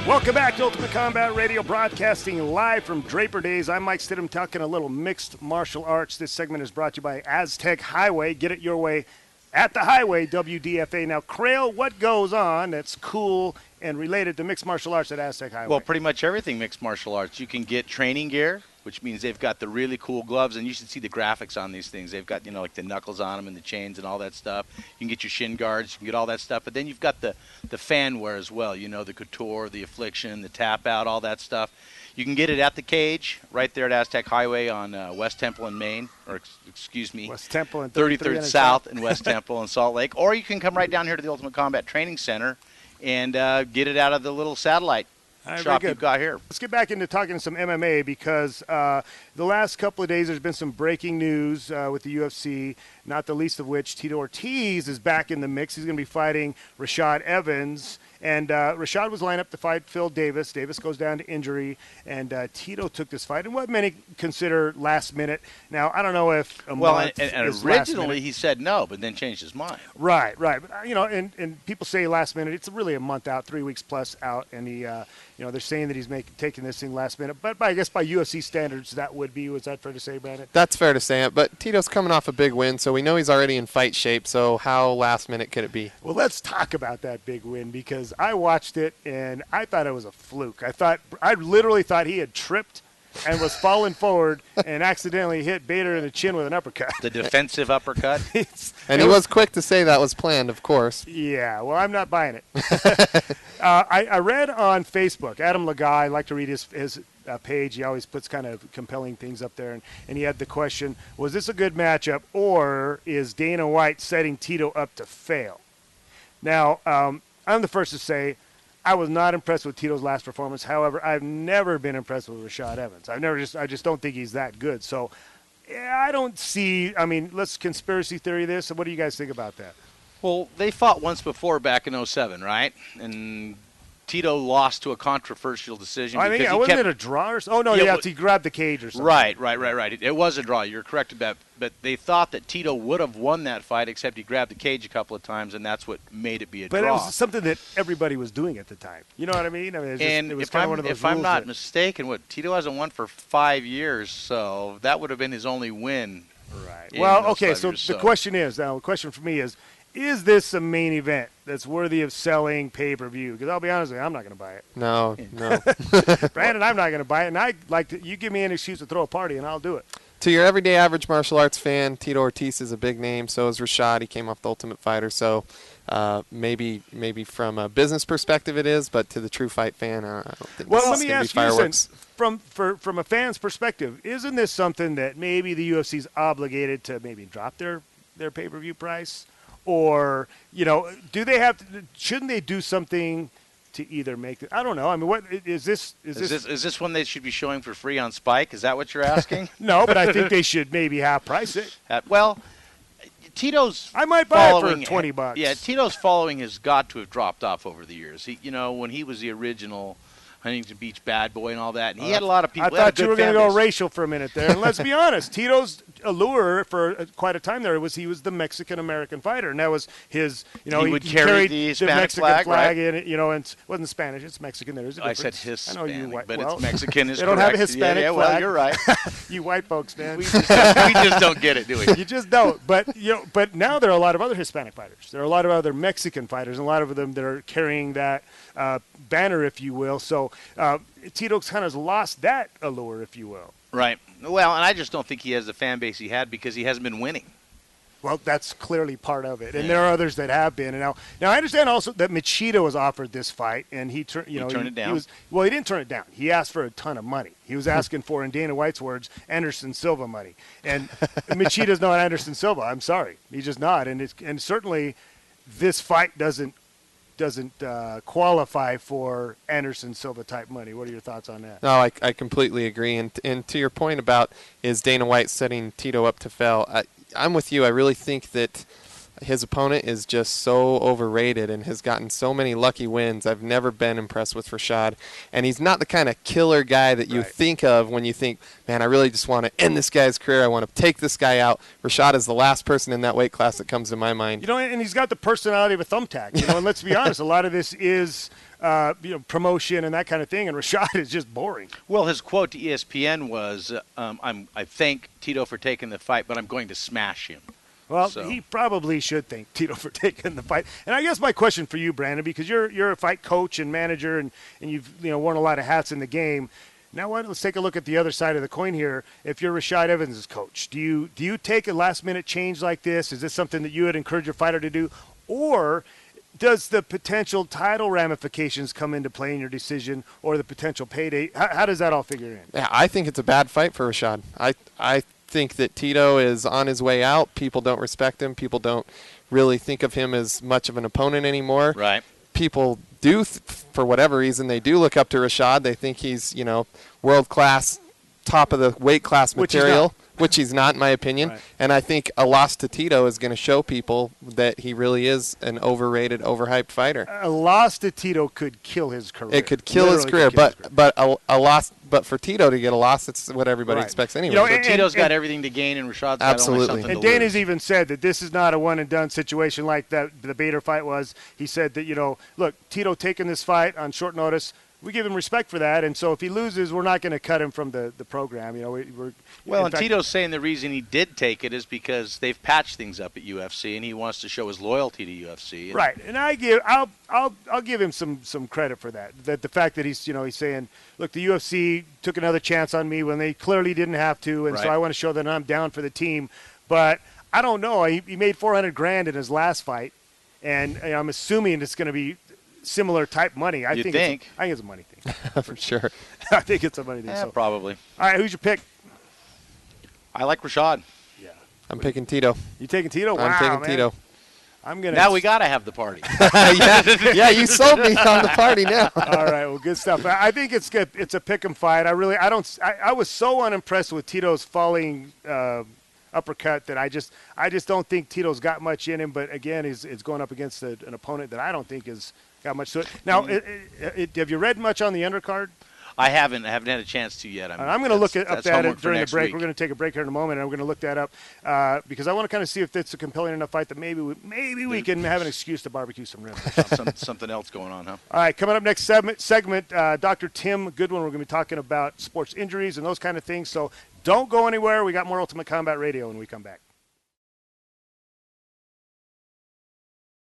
Welcome back to Ultimate Combat Radio, broadcasting live from Draper Days. I'm Mike Stidham, talking a little mixed martial arts. This segment is brought to you by Aztec Highway. Get it your way at the highway, WDFA. Now, Crail, what goes on that's cool and related to mixed martial arts at Aztec Highway? Well, pretty much everything mixed martial arts. You can get training gear, which means they've got the really cool gloves, and you should see the graphics on these things. They've got, like the knuckles on them and the chains and all that stuff. You can get your shin guards, you can get all that stuff. But then you've got the fan wear as well, the couture, the affliction, the tap out, all that stuff. You can get it at the cage right there at Aztec Highway on West Temple and Main, or excuse me, West Temple and 33rd South and West Temple and Salt Lake. Or you can come right down here to the Ultimate Combat Training Center and get it out of the little satellite shop you've got here. Let's get back into talking some MMA because the last couple of days there's been some breaking news with the UFC, not the least of which Tito Ortiz is back in the mix. He's going to be fighting Rashad Evans. And Rashad was lined up to fight Phil Davis. Davis goes down to injury, and Tito took this fight in what many consider last minute. Now, I don't know if a month is originally he said no, but then changed his mind. Right. But, and people say last minute. It's really a month out, 3 weeks plus out, and he, they're saying that he's taking this thing last minute. But I guess by UFC standards, that would be. Was that fair to say, Brandon? That's fair to say. But Tito's coming off a big win, so we know he's already in fight shape. So how last minute could it be? Well, let's talk about that big win because I watched it and I thought it was a fluke. I literally thought he had tripped and was falling forward and accidentally hit Bader in the chin with an uppercut. The defensive uppercut. And he was quick to say that was planned, of course. Yeah, well, I'm not buying it. I read on Facebook, Adam Lagai, I like to read his page. He always puts kind of compelling things up there. And he had the question, was this a good matchup or is Dana White setting Tito up to fail? Now, I'm the first to say I was not impressed with Tito's last performance. However, I've never been impressed with Rashad Evans. I just don't think he's that good. So I don't see, let's conspiracy theory this. What do you guys think about that? Well, they fought once before back in 2007, right? And Tito lost to a controversial decision. I think wasn't it a draw or something? Oh, no, he grabbed the cage or something. Right. It was a draw. You're correct about that. But they thought that Tito would have won that fight, except he grabbed the cage a couple of times, and that's what made it be a draw. But it was something that everybody was doing at the time. You know what I mean? If I'm not mistaken, Tito hasn't won for 5 years, so that would have been his only win. Right. Well, okay, so the question for me is this a main event that's worthy of selling pay-per-view? Because I'll be honest with you, I'm not going to buy it. No. Brandon, I'm not going to buy it. And you give me an excuse to throw a party, and I'll do it. To your everyday average martial arts fan, Tito Ortiz is a big name. So is Rashad. He came off the Ultimate Fighter. So maybe from a business perspective it is, but to the true fight fan, I don't think well, let me ask you this. From a fan's perspective, isn't this something that maybe the UFC's obligated to maybe drop their pay-per-view price? Or, do they have to, shouldn't they do something to either make it? I don't know. What is this? Is this one they should be showing for free on Spike? Is that what you're asking? No, but I think they should maybe half price it. Tito's I might buy it for $20. Yeah, Tito's following has got to have dropped off over the years. He, when he was the original Huntington Beach bad boy and all that, and he had a lot of people. I thought you were going to go racial for a minute there. And let's be honest, Tito's allure for quite a time there he was the Mexican American fighter, and that was his. He would carry the Hispanic flag right? in it, and it wasn't Spanish; it's Mexican. There's a difference. I said Hispanic, I know but it's Mexican. Is they don't have a Hispanic flag. Well, you're right. You white folks, man. We just don't get it, do we? You just don't. But but now there are a lot of other Hispanic fighters. There are a lot of other Mexican fighters, and a lot of them that are carrying that banner, if you will. So Tito kind of lost that allure, if you will. Right. Well, and I just don't think he has the fan base he had because he hasn't been winning. Well, that's clearly part of it, and there are others that have been. And now I understand also that Machida was offered this fight, and he turned it down. He didn't turn it down. He asked for a ton of money. He was asking for, in Dana White's words, Anderson Silva money. And Machida's not Anderson Silva. I'm sorry, he's just not. And certainly, this fight doesn't qualify for Anderson Silva type money. What are your thoughts on that? No, I completely agree. And to your point about is Dana White setting Tito up to fail, I'm with you. I really think that his opponent is just so overrated and has gotten so many lucky wins. I've never been impressed with Rashad. And he's not the kind of killer guy that you think of when you think, man, I really just want to end this guy's career. I want to take this guy out. Rashad is the last person in that weight class that comes to my mind. You know, and he's got the personality of a thumbtack. You know, and let's be honest, a lot of this is promotion and that kind of thing, and Rashad is just boring. Well, his quote to ESPN was, I thank Tito for taking the fight, but I'm going to smash him. Well, he probably should thank Tito for taking the fight. And I guess my question for you, Brandon, because you're a fight coach and manager, and you've worn a lot of hats in the game. Now, let's take a look at the other side of the coin here. If you're Rashad Evans' coach, do you take a last-minute change like this? Is this something that you would encourage your fighter to do? Or does the potential title ramifications come into play in your decision, or the potential payday? How does that all figure in? Yeah, I think it's a bad fight for Rashad. I think that Tito is on his way out. People don't respect him. People don't really think of him as much of an opponent anymore. Right. People do, for whatever reason, they do look up to Rashad. They think he's, world-class, top of the weight class material, which he's not, in my opinion. Right. And I think a loss to Tito is going to show people that he really is an overrated, overhyped fighter. A loss to Tito could kill his career. It could kill his career, but a loss. But for Tito to get a loss, it's what everybody expects anyway. So Tito's got everything to gain, and Rashad's got only something to lose. And Dana's even said that this is not a one-and-done situation like that the Bader fight was. He said that, look, Tito taking this fight on short notice, we give him respect for that, and so if he loses, we're not going to cut him from the program. And Tito's saying the reason he did take it is because they've patched things up at UFC, and he wants to show his loyalty to UFC. Right, and I'll give him some credit for that. That the fact that he's saying, look, the UFC took another chance on me when they clearly didn't have to, and so I want to show that I'm down for the team. But I don't know. He made $400,000 in his last fight, and I'm assuming it's going to be similar type money. I think it's a money thing. For sure. I think it's a money thing. Yeah, so. probably. All right, who's your pick? I like Rashad. Yeah. I'm picking Tito. You taking Tito? Wow, I'm taking Tito. Now we got to have the party. yeah, you sold me on the party now. All right, well, good stuff. I think it's good. It's a pick 'em fight. I was so unimpressed with Tito's falling uppercut that I just don't think Tito's got much in him. But again, he's going up against an opponent that I don't think is got much to it. Now, have you read much on the undercard? I haven't had a chance to yet. I'm going to look up that during the break. Week. We're going to take a break here in a moment, and I'm going to look that up because I want to kind of see if it's a compelling enough fight that maybe we can have an excuse to barbecue some ribs. Something else going on, huh? All right, coming up next segment, Dr. Tim Goodwin. We're going to be talking about sports injuries and those kind of things. So don't go anywhere. We got more Ultimate Combat Radio when we come back.